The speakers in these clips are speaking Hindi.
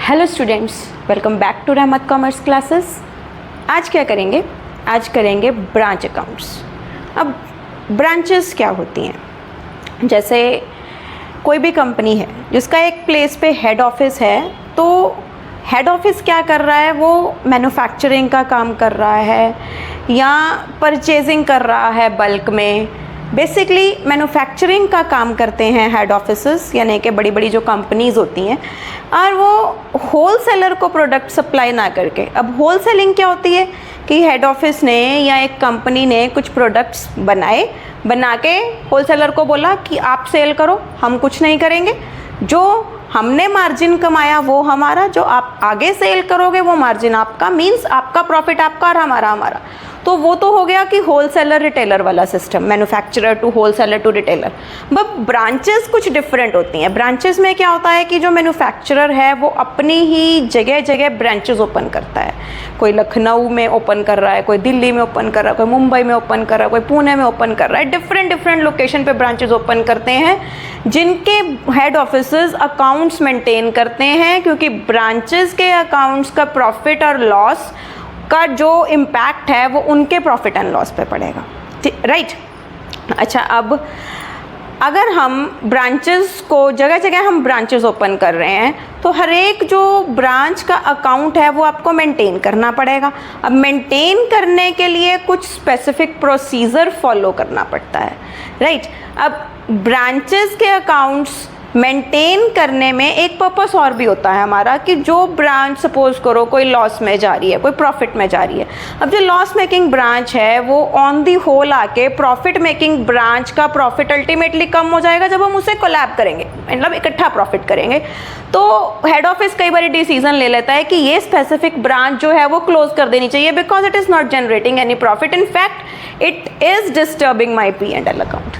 Hello students, welcome back to Rahmat commerce classes. आज क्या करेंगे? आज करेंगे ब्रांच अकाउंट्स। अब ब्रांचेस क्या होती हैं? जैसे कोई भी कंपनी है जिसका एक प्लेस पे हेड ऑफिस है, तो हेड ऑफिस क्या कर रहा है? वो मैन्युफैक्चरिंग का काम कर रहा है या परचेजिंग कर रहा है बल्क में। बेसिकली मैन्युफैक्चरिंग का काम करते हैं हेड ऑफिसेस, यानी कि बड़ी बड़ी जो कंपनीज़ होती हैं, और वो होल सेलर को प्रोडक्ट सप्लाई ना करके। अब होल सेलिंग क्या होती है कि हेड ऑफिस ने या एक कंपनी ने कुछ प्रोडक्ट्स बना के होल सेलर को बोला कि आप सेल करो, हम कुछ नहीं करेंगे। जो हमने मार्जिन कमाया वो हमारा, जो आप आगे सेल करोगे वो मार्जिन आपका, मीन्स आपका प्रॉफिट आपका और हमारा। तो वो तो हो गया कि होल सेलर रिटेलर वाला system, manufacturer to wholesaler to retailer. But branches कुछ डिफरेंट होती हैं। ब्रांचेस में क्या होता है कि जो मैन्युफैक्चरर है वो अपनी ही जगह जगह ब्रांचेस ओपन करता है। कोई लखनऊ में ओपन कर रहा है, कोई दिल्ली में ओपन कर रहा है, कोई मुंबई में ओपन कर रहा है, कोई पुणे में ओपन कर रहा है। डिफरेंट लोकेशन पे ब्रांचेस ओपन करते हैं, जिनके हेड ऑफिसेज अकाउंट्स मेंटेन करते हैं, क्योंकि ब्रांचेस के अकाउंट्स का प्रॉफिट और लॉस का जो इम्पैक्ट है वो उनके प्रॉफिट एंड लॉस पे पड़ेगा, राइट। अच्छा, अब अगर हम ब्रांचेस को जगह जगह हम ब्रांचेस ओपन कर रहे हैं, तो हर एक जो ब्रांच का अकाउंट है वो आपको मेंटेन करना पड़ेगा। अब मेंटेन करने के लिए कुछ स्पेसिफिक प्रोसीजर फॉलो करना पड़ता है, राइट। अब ब्रांचेस के अकाउंट्स मेंटेन करने में एक पर्पस और भी होता है हमारा, कि जो ब्रांच सपोज करो कोई लॉस में जा रही है, कोई प्रॉफिट में जा रही है। अब जो लॉस मेकिंग ब्रांच है वो ऑन दी होल आके प्रॉफिट मेकिंग ब्रांच का प्रॉफिट अल्टीमेटली कम हो जाएगा जब हम उसे कोलैब करेंगे, मतलब इकट्ठा प्रॉफिट करेंगे। तो हेड ऑफिस कई बार डिसीजन ले लेता है कि ये स्पेसिफिक ब्रांच जो है वो क्लोज कर देनी चाहिए, because it is not generating any profit, in fact it is disturbing my P&L account.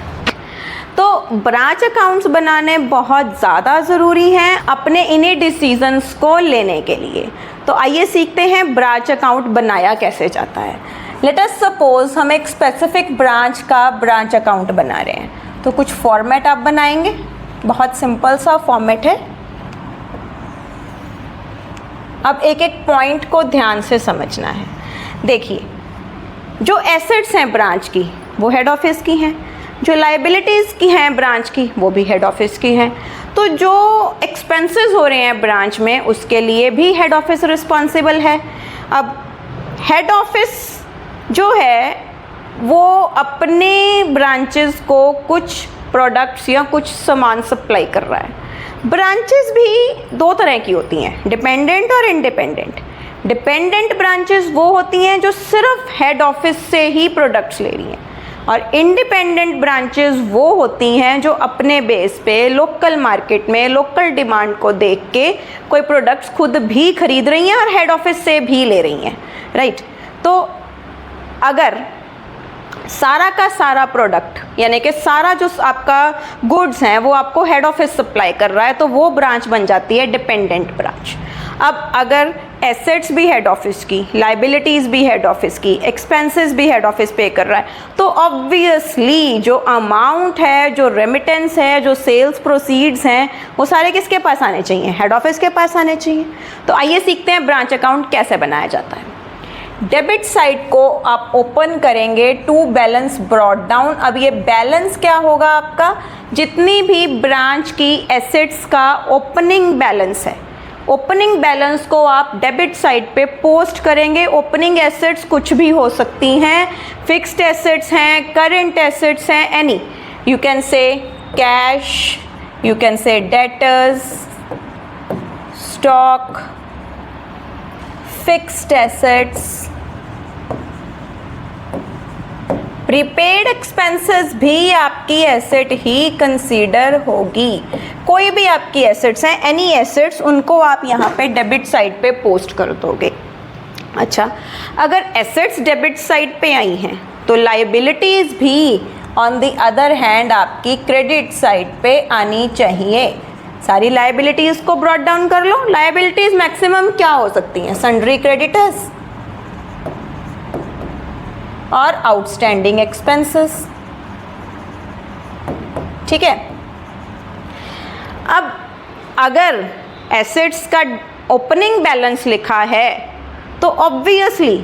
तो ब्रांच अकाउंट्स बनाने बहुत ज़्यादा ज़रूरी हैं अपने इन्हीं डिसीजंस को लेने के लिए। तो आइए सीखते हैं ब्रांच अकाउंट बनाया कैसे जाता है। लेट अस सपोज हम एक स्पेसिफिक ब्रांच का ब्रांच अकाउंट बना रहे हैं, तो कुछ फॉर्मेट आप बनाएंगे। बहुत सिंपल सा फॉर्मेट है। अब एक एक पॉइंट को ध्यान से समझना है। देखिए, जो एसेट्स हैं ब्रांच की वो हेड ऑफिस की हैं, जो लाइबिलिटीज़ की हैं ब्रांच की वो भी हेड ऑफिस की हैं। तो जो एक्सपेंसेस हो रहे हैं ब्रांच में उसके लिए भी हेड ऑफिस रिस्पॉन्सिबल है। अब हेड ऑफिस जो है वो अपने ब्रांचेस को कुछ प्रोडक्ट्स या कुछ सामान सप्लाई कर रहा है। ब्रांचेस भी दो तरह की होती हैं, डिपेंडेंट और इंडिपेंडेंट। डिपेंडेंट ब्रांचेस वो होती हैं जो सिर्फ हेड ऑफिस से ही प्रोडक्ट्स ले रही हैं, और इंडिपेंडेंट ब्रांचेस वो होती हैं जो अपने बेस पे लोकल मार्केट में लोकल डिमांड को देख के कोई प्रोडक्ट्स खुद भी खरीद रही हैं और हेड ऑफिस से भी ले रही हैं, राइट। तो अगर सारा का सारा प्रोडक्ट यानी कि सारा जो आपका गुड्स हैं वो आपको हेड ऑफिस सप्लाई कर रहा है, तो वो ब्रांच बन जाती है डिपेंडेंट ब्रांच। अब अगर एसेट्स भी हेड ऑफिस की, लाइबिलिटीज़ भी हेड ऑफिस की, एक्सपेंसेस भी हेड ऑफिस पे कर रहा है, तो ऑब्वियसली जो अमाउंट है, जो रेमिटेंस है, जो सेल्स प्रोसीड्स हैं, वो सारे किसके पास आने चाहिए? हेड ऑफिस के पास आने चाहिए। तो आइए सीखते हैं ब्रांच अकाउंट कैसे बनाया जाता है। डेबिट साइड को आप ओपन करेंगे टू बैलेंस ब्रॉट डाउन। अब ये बैलेंस क्या होगा? आपका जितनी भी ब्रांच की एसेट्स का ओपनिंग बैलेंस है, ओपनिंग बैलेंस को आप डेबिट साइड पे पोस्ट करेंगे। ओपनिंग एसेट्स कुछ भी हो सकती हैं, फिक्स्ड एसेट्स हैं, करंट एसेट्स हैं, any. You can say cash, you can say debtors, stock, fixed assets, prepaid expenses भी आपकी एसेट ही कंसीडर होगी। कोई भी आपकी एसेट्स हैं, एनी एसेट्स, उनको आप यहाँ पे डेबिट साइड पे पोस्ट कर दोगे। अच्छा, अगर एसेट्स डेबिट साइड पे आई हैं तो लाइबिलिटीज़ भी ऑन द अदर हैंड आपकी क्रेडिट साइड पे आनी चाहिए। सारी लाइबिलिटीज़ को ब्रॉट डाउन कर लो। लाइबिलिटीज़ मैक्सिमम क्या हो सकती हैं? सन्ड्री क्रेडिटर्स और आउटस्टैंडिंग एक्सपेंसेस, ठीक है। अब अगर एसेट्स का ओपनिंग बैलेंस लिखा है तो ऑब्वियसली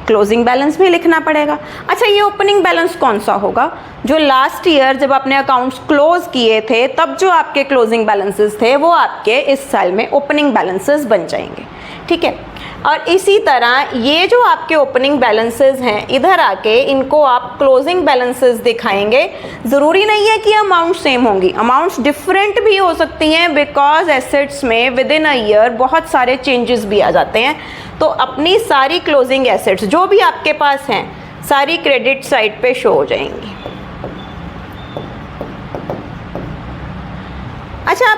क्लोजिंग बैलेंस भी लिखना पड़ेगा। अच्छा, ये ओपनिंग बैलेंस कौन सा होगा? जो लास्ट ईयर जब आपने अकाउंट्स क्लोज किए थे तब जो आपके क्लोजिंग बैलेंसेस थे वो आपके इस साल में ओपनिंग बैलेंसेस बन जाएंगे, ठीक है। और इसी तरह ये जो आपके ओपनिंग बैलेंसेस हैं इधर आके इनको आप क्लोजिंग बैलेंसेस दिखाएंगे। ज़रूरी नहीं है कि अमाउंट सेम होंगी, अमाउंट्स डिफरेंट भी हो सकती हैं बिकॉज एसेट्स में विद इन अ ईयर बहुत सारे चेंजेस भी आ जाते हैं। तो अपनी सारी क्लोजिंग एसेट्स जो भी आपके पास हैं सारी क्रेडिट साइड पे शो हो जाएंगी। अच्छा,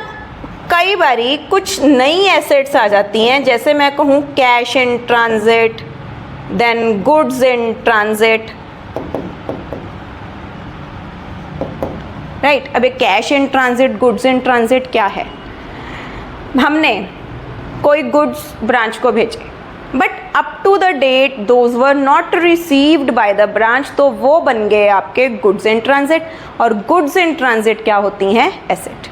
कई बारी कुछ नई एसेट्स आ जाती हैं, जैसे मैं कहूँ cash in transit, then goods in transit, right. अब cash in transit, goods in transit क्या है? हमने कोई गुड्स ब्रांच को भेजे but up to the date those were not received by the branch, तो वो बन गए आपके गुड्स इन ट्रांजिट। और गुड्स इन ट्रांजिट क्या होती हैं? एसेट।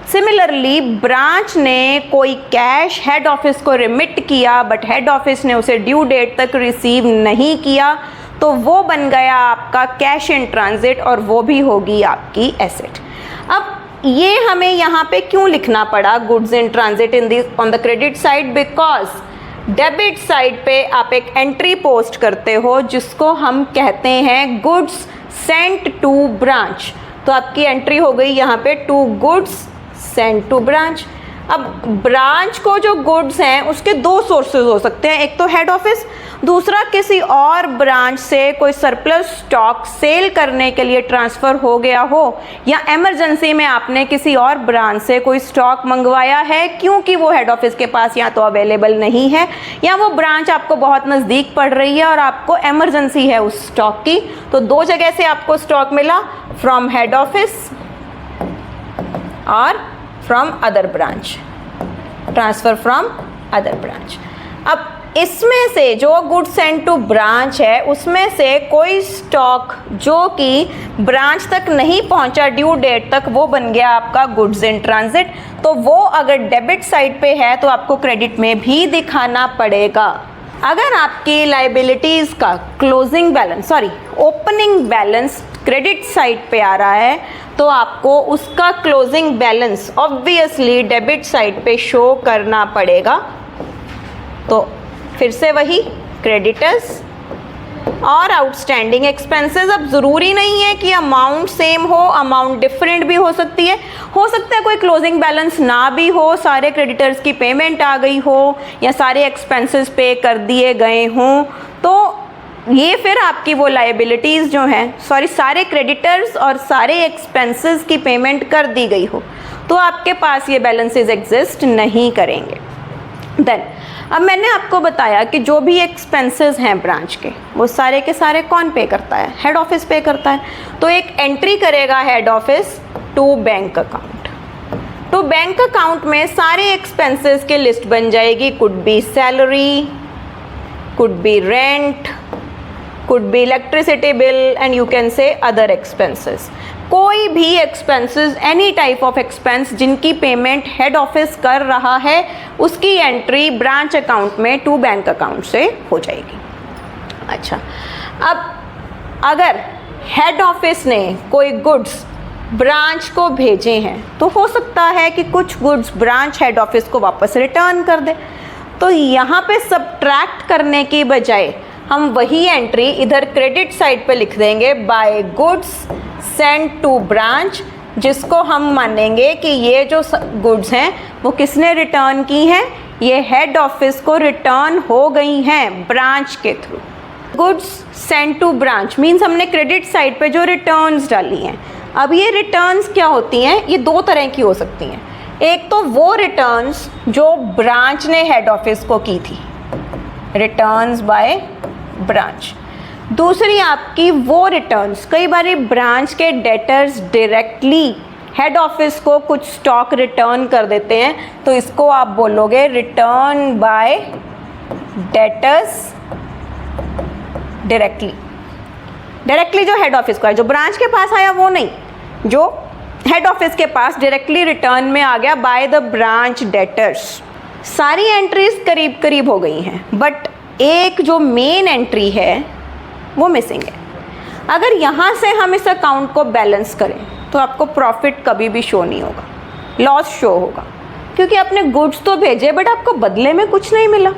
सिमिलरली ब्रांच ने कोई कैश हेड ऑफिस को रिमिट किया बट हेड ऑफिस ने उसे ड्यू डेट तक रिसीव नहीं किया, तो वो बन गया आपका कैश इन ट्रांजिट और वो भी होगी आपकी एसेट। अब ये हमें यहाँ पे क्यों लिखना पड़ा goods in transit in this on the credit side? Because debit side पे आप एक एंट्री पोस्ट करते हो जिसको हम कहते हैं गुड्स सेंट टू ब्रांच। तो आपकी एंट्री हो गई यहाँ पे to goods sent to branch. अब ब्रांच को जो गुड्स हैं उसके दो सोर्सेज हो सकते हैं, एक तो हेड ऑफिस, दूसरा किसी और ब्रांच से कोई सरप्लस स्टॉक सेल करने के लिए ट्रांसफ़र हो गया हो, या इमरजेंसी में आपने किसी और ब्रांच से कोई स्टॉक मंगवाया है क्योंकि वो हेड ऑफिस के पास या तो अवेलेबल नहीं है या वो ब्रांच आपको बहुत नज़दीक पड़ रही है और आपको इमरजेंसी है उस स्टॉक की। तो दो जगह से आपको स्टॉक मिला, फ्रॉम हेड ऑफिस और from other branch, transfer from other branch. अब इसमें से जो गुड्स सेंट टू ब्रांच है उसमें से कोई स्टॉक जो कि ब्रांच तक नहीं पहुंचा ड्यू डेट तक, वो बन गया आपका गुड्स इन ट्रांजिट। तो वो अगर डेबिट साइड पे है तो आपको क्रेडिट में भी दिखाना पड़ेगा। अगर आपकी लाइबिलिटीज़ का closing balance opening balance credit side पे आ रहा है तो आपको उसका closing balance obviously debit side पे शो करना पड़ेगा। तो फिर से वही क्रेडिटर्स और आउटस्टैंडिंग एक्सपेंसेस। अब ज़रूरी नहीं है कि अमाउंट सेम हो, अमाउंट डिफरेंट भी हो सकती है। हो सकता है कोई क्लोजिंग बैलेंस ना भी हो, सारे क्रेडिटर्स की पेमेंट आ गई हो या सारे एक्सपेंसेस पे कर दिए गए हों, तो ये फिर आपकी वो लायबिलिटीज़ जो हैं सारे क्रेडिटर्स और सारे एक्सपेंसेस की पेमेंट कर दी गई हो, तो आपके पास ये बैलेंसेस एग्जिस्ट नहीं करेंगे। देन अब मैंने आपको बताया कि जो भी एक्सपेंसेस हैं ब्रांच के वो सारे के सारे कौन पे करता है? हेड ऑफिस पे करता है। तो एक एंट्री करेगा head office to bank account. तो बैंक अकाउंट में सारे एक्सपेंसेस की लिस्ट बन जाएगी। Could be salary, could be rent, could be electricity bill and you can say other expenses। कोई भी expenses, any type of expense जिनकी पेमेंट हेड ऑफिस कर रहा है उसकी एंट्री ब्रांच अकाउंट में टू बैंक अकाउंट से हो जाएगी। अच्छा, अब अगर हेड ऑफिस ने कोई गुड्स ब्रांच को भेजे हैं तो हो सकता है कि कुछ गुड्स ब्रांच हेड ऑफिस को वापस रिटर्न कर दे। तो यहाँ पे सब्ट्रैक्ट करने की बजाय हम वही एंट्री इधर क्रेडिट साइड पे लिख देंगे by goods sent to branch, जिसको हम मानेंगे कि ये जो गुड्स हैं वो किसने रिटर्न की हैं? ये हेड ऑफिस को रिटर्न हो गई हैं ब्रांच के through. Goods sent to branch means हमने क्रेडिट साइड पे जो रिटर्न्स डाली हैं। अब ये रिटर्न्स क्या होती हैं? ये दो तरह की हो सकती हैं। एक तो वो रिटर्न्स जो ब्रांच ने हेड ऑफिस को की थी, रिटर्न्स बाय ब्रांच। दूसरी आपकी वो रिटर्न्स, कई बार ब्रांच के डेटर्स डायरेक्टली हेड ऑफिस को कुछ स्टॉक रिटर्न कर देते हैं, तो इसको आप बोलोगे रिटर्न बाय डेटर्स डायरेक्टली जो हेड ऑफिस को है, जो ब्रांच के पास आया वो नहीं, जो हेड ऑफिस के पास डायरेक्टली रिटर्न में आ गया बाय द ब्रांच डेटर्स। सारी एंट्रीज करीब करीब हो गई हैं, बट एक जो मेन एंट्री है वो मिसिंग है। अगर यहाँ से हम इस अकाउंट को बैलेंस करें तो आपको प्रॉफिट कभी भी शो नहीं होगा, लॉस शो होगा, क्योंकि आपने गुड्स तो भेजे बट आपको बदले में कुछ नहीं मिला।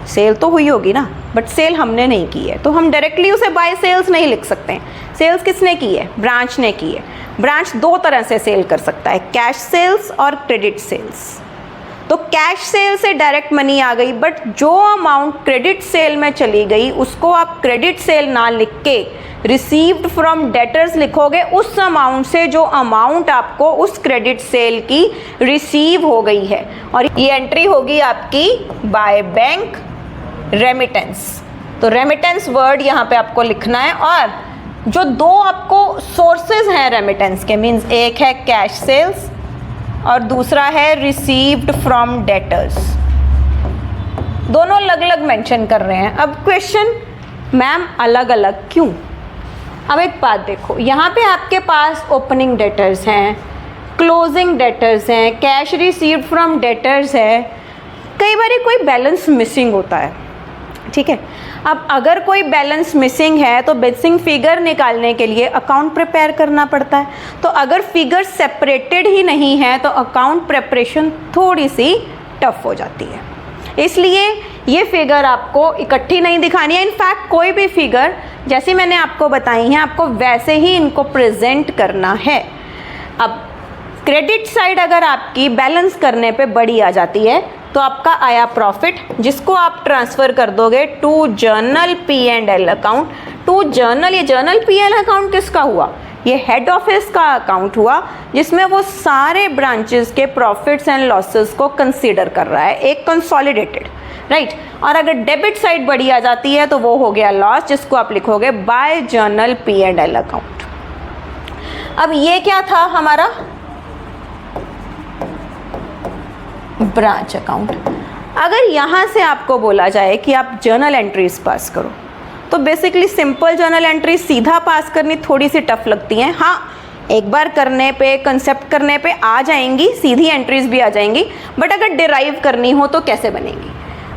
सेल तो हुई होगी ना, बट सेल हमने नहीं की है, तो हम डायरेक्टली उसे बाय सेल्स नहीं लिख सकते हैं। सेल्स किसने की है? ब्रांच ने की है। ब्रांच दो तरह से सेल कर सकता है, कैश सेल्स और क्रेडिट सेल्स। तो कैश सेल से डायरेक्ट मनी आ गई, बट जो अमाउंट क्रेडिट सेल में चली गई उसको आप क्रेडिट सेल ना लिख के रिसीव्ड फ्रॉम डेटर्स लिखोगे। उस अमाउंट से जो अमाउंट आपको उस क्रेडिट सेल की रिसीव हो गई है, और ये एंट्री होगी आपकी बाय बैंक रेमिटेंस। तो रेमिटेंस वर्ड यहाँ पे आपको लिखना है। और जो दो आपको सोर्सेज हैं रेमिटेंस के, मीन्स एक है कैश सेल्स और दूसरा है रिसीव्ड फ्रॉम डेटर्स, दोनों अलग अलग मेंशन कर रहे हैं। अब क्वेश्चन, मैम अलग अलग क्यों? अब एक बात देखो, यहाँ पे आपके पास ओपनिंग डेटर्स हैं, क्लोजिंग डेटर्स हैं, कैश रिसीव्ड फ्रॉम डेटर्स है, कई बार कोई बैलेंस मिसिंग होता है, ठीक है। अब अगर कोई बैलेंस मिसिंग है तो मिसिंग फिगर निकालने के लिए अकाउंट प्रिपेयर करना पड़ता है। तो अगर फिगर सेपरेटेड ही नहीं है तो अकाउंट प्रिपरेशन थोड़ी सी टफ हो जाती है, इसलिए ये फिगर आपको इकट्ठी नहीं दिखानी है। इनफैक्ट कोई भी फिगर जैसे मैंने आपको बताई है आपको वैसे ही इनको प्रेजेंट करना है। अब क्रेडिट साइड अगर आपकी बैलेंस करने पे बड़ी आ जाती है तो आपका आया प्रॉफिट, जिसको आप ट्रांसफ़र कर दोगे to general P&L account. To general, ये जर्नल P&L अकाउंट किसका हुआ? ये हेड ऑफिस का अकाउंट हुआ, जिसमें वो सारे ब्रांचेस के प्रॉफिट्स एंड लॉसेस को कंसीडर कर रहा है, एक कंसोलिडेटेड, राइट। और अगर डेबिट साइड बड़ी आ जाती है तो वो हो गया लॉस, जिसको आप लिखोगे बाय जर्नल P&L अकाउंट। अब ये क्या था हमारा? Branch account. अगर यहाँ से आपको बोला जाए कि आप जर्नल एंट्रीज पास करो तो बेसिकली सिंपल जर्नल एंट्री सीधा पास करनी थोड़ी सी टफ लगती हैं। हाँ, एक बार करने पे, कंसेप्ट करने पे आ जाएंगी, सीधी एंट्रीज भी आ जाएंगी, बट अगर डिराइव करनी हो तो कैसे बनेगी?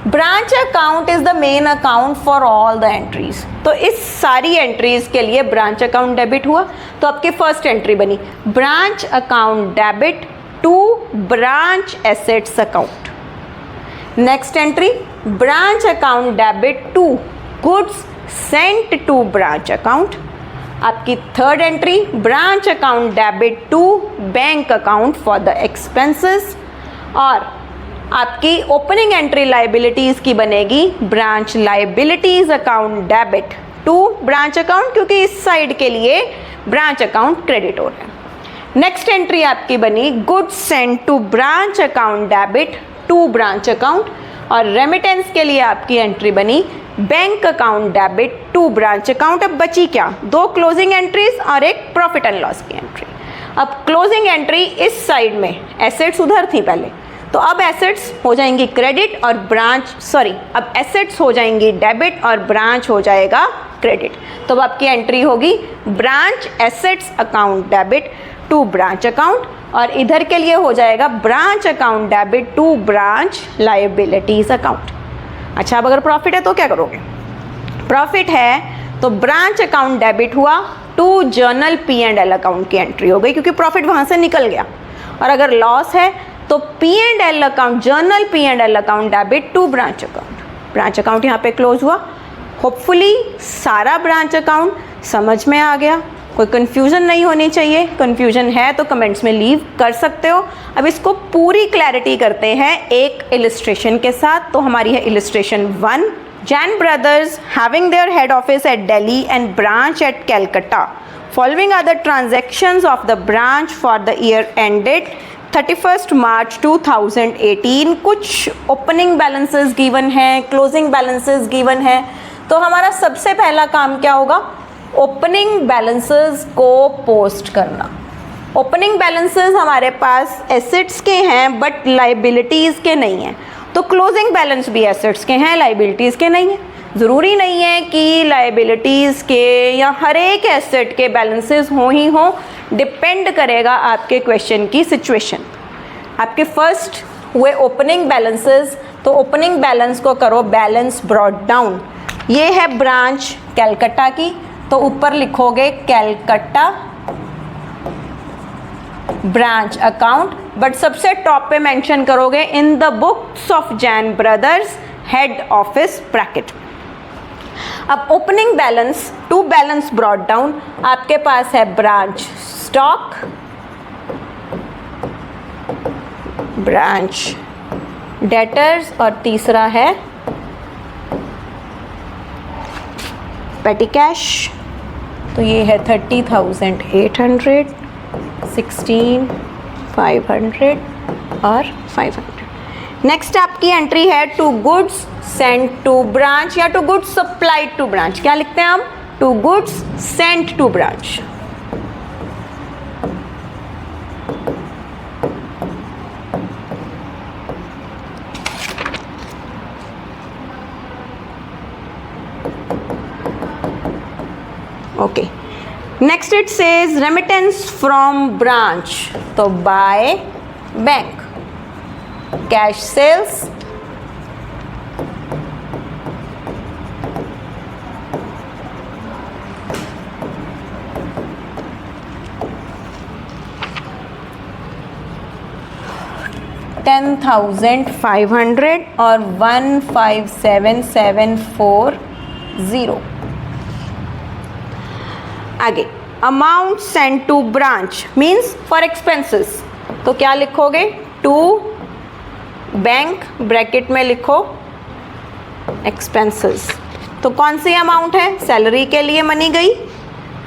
Branch account is the main account for all the entries. तो इस सारी एंट्रीज के लिए ब्रांच अकाउंट डेबिट हुआ, तो आपकी फर्स्ट एंट्री बनी branch account debit to branch assets account. Next entry branch account debit to goods sent to branch account. आपकी third entry branch account debit to bank account for the expenses. और आपकी ओपनिंग एंट्री लाइबिलिटीज़ की बनेगी branch liabilities account debit to branch account, क्योंकि इस साइड के लिए ब्रांच अकाउंट क्रेडिट हो रहा है। नेक्स्ट एंट्री आपकी बनी goods sent to branch account debit to branch account. और रेमिटेंस के लिए आपकी एंट्री बनी bank account debit to branch account. अब बची क्या? दो क्लोजिंग एंट्रीज और एक प्रॉफिट एंड लॉस की एंट्री। अब क्लोजिंग एंट्री इस साइड में, एसेट्स उधर थी पहले, तो अब एसेट्स हो जाएंगी क्रेडिट और अब एसेट्स हो जाएंगी डेबिट और ब्रांच हो जाएगा क्रेडिट। तो अब आपकी एंट्री होगी branch assets account debit to branch account, और इधर के लिए हो जाएगा branch account debit to branch liabilities account. अच्छा, अब अगर प्रॉफिट है तो क्या करोगे? प्रॉफिट है तो ब्रांच अकाउंट डेबिट हुआ टू जर्नल P&L अकाउंट की एंट्री हो गई, क्योंकि प्रॉफिट वहाँ से निकल गया। और अगर लॉस है तो P&L account, general P&L account debit to branch account. Branch account यहाँ पे क्लोज हुआ। होपफुली सारा ब्रांच अकाउंट समझ में आ गया, कोई कन्फ्यूज़न नहीं होनी चाहिए। कन्फ्यूज़न है तो कमेंट्स में लीव कर सकते हो। अब इसको पूरी क्लैरिटी करते हैं एक इलिस्ट्रेशन के साथ। तो हमारी है illustration 1। Jain brothers having their head office at Delhi and branch at Calcutta, following are the transactions of the branch for the year ended 31 March 2018। कुछ ओपनिंग बैलेंसेस गिवन हैं, क्लोजिंग बैलेंसेस गिवन हैं। तो हमारा सबसे पहला काम क्या होगा? ओपनिंग बैलेंसेस को पोस्ट करना। ओपनिंग बैलेंसेस हमारे पास एसेट्स के हैं बट लाइबिलिटीज़ के नहीं हैं, तो क्लोजिंग बैलेंस भी एसेट्स के हैं, लाइबिलिटीज़ के नहीं हैं। ज़रूरी नहीं है कि लाइबिलिटीज़ के या हर एक एसेट के बैलेंसेस हों ही हों, डिपेंड करेगा आपके क्वेश्चन की सिचुएशन। आपके फर्स्ट हुए ओपनिंग बैलेंसेस, तो ओपनिंग बैलेंस को करो बैलेंस ब्रॉट डाउन। ये है ब्रांच कैलकटा की, तो ऊपर लिखोगे कैलकटा ब्रांच अकाउंट, बट सबसे टॉप पे मेंशन करोगे in the books of Jain brothers head office bracket. अब opening balance to balance brought down, आपके पास है ब्रांच स्टॉक, ब्रांच डेटर्स और तीसरा है पेटी कैश। तो ये है 30,800, 16,500 और 500। नेक्स्ट आपकी एंट्री है to goods sent to branch या to goods supplied to branch. क्या लिखते हैं हम? To goods sent to branch. Okay, next it says remittance from branch, तो बाय बैंक। कैश सेल्स, $10,500 और 157,740। आगे amount sent to branch means for expenses, तो क्या लिखोगे? टू बैंक, ब्रैकेट में लिखो एक्सपेंसेस। तो कौन सी अमाउंट है? सैलरी के लिए मनी गई,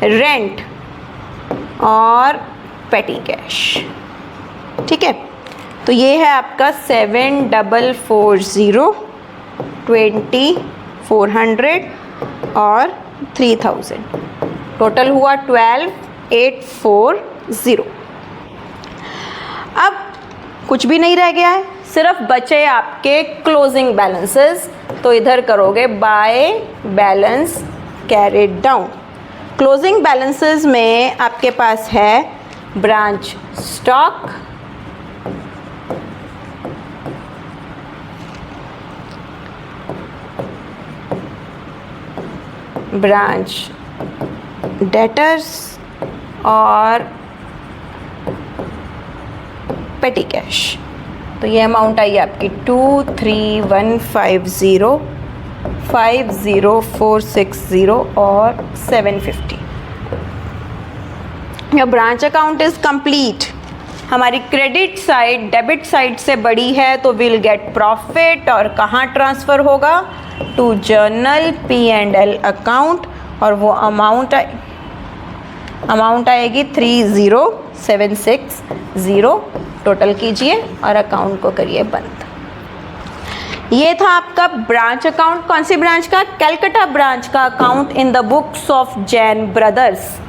रेंट और पेटी कैश। ठीक है, तो ये है आपका 7,440, 2,400 और 3,000। टोटल हुआ 12,840। अब कुछ भी नहीं रह गया है, सिर्फ बचे आपके क्लोजिंग बैलेंसेस। तो इधर करोगे by balance carried down. Closing balances में आपके पास है ब्रांच स्टॉक, ब्रांच डेटर्स और पेटी कैश। तो ये अमाउंट आई आपकी 23,150, 50,460 और 750। Your branch account is complete. हमारी क्रेडिट साइड डेबिट साइड से बड़ी है, तो विल गेट प्रॉफिट और कहाँ ट्रांसफ़र होगा? टू जर्नल P&L अकाउंट, और वो अमाउंट आएगी 30,760। टोटल कीजिए और अकाउंट को करिए बंद। ये था आपका ब्रांच अकाउंट। कौन सी ब्रांच का? कैलकटा ब्रांच का account in the books of Jain brothers.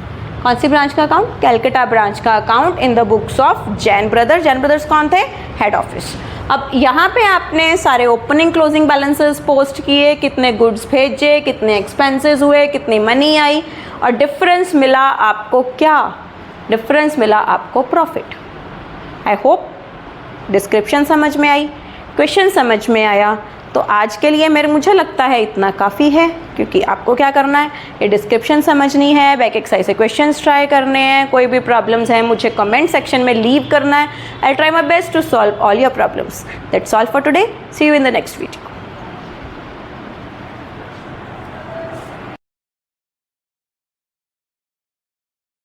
कौन सी ब्रांच का अकाउंट? कैलकटा ब्रांच का account in the books of Jain brothers. Jain brothers कौन थे? Head office. अब यहाँ पे आपने सारे ओपनिंग क्लोजिंग बैलेंसेस पोस्ट किए, कितने गुड्स भेजे, कितने एक्सपेंसेस हुए, कितनी मनी आई, और डिफरेंस मिला आपको क्या? डिफरेंस मिला आपको प्रॉफिट। आई होप डिस्क्रिप्शन समझ में आई, क्वेश्चन समझ में आया। तो आज के लिए मुझे लगता है इतना काफ़ी है, क्योंकि आपको क्या करना है? ये डिस्क्रिप्शन समझनी है, बैक एक्सरसाइज से क्वेश्चंस ट्राई करने हैं। कोई भी प्रॉब्लम्स हैं मुझे कमेंट सेक्शन में लीव करना है। I try my best to solve all your problems. That's all for today. See you in the next video.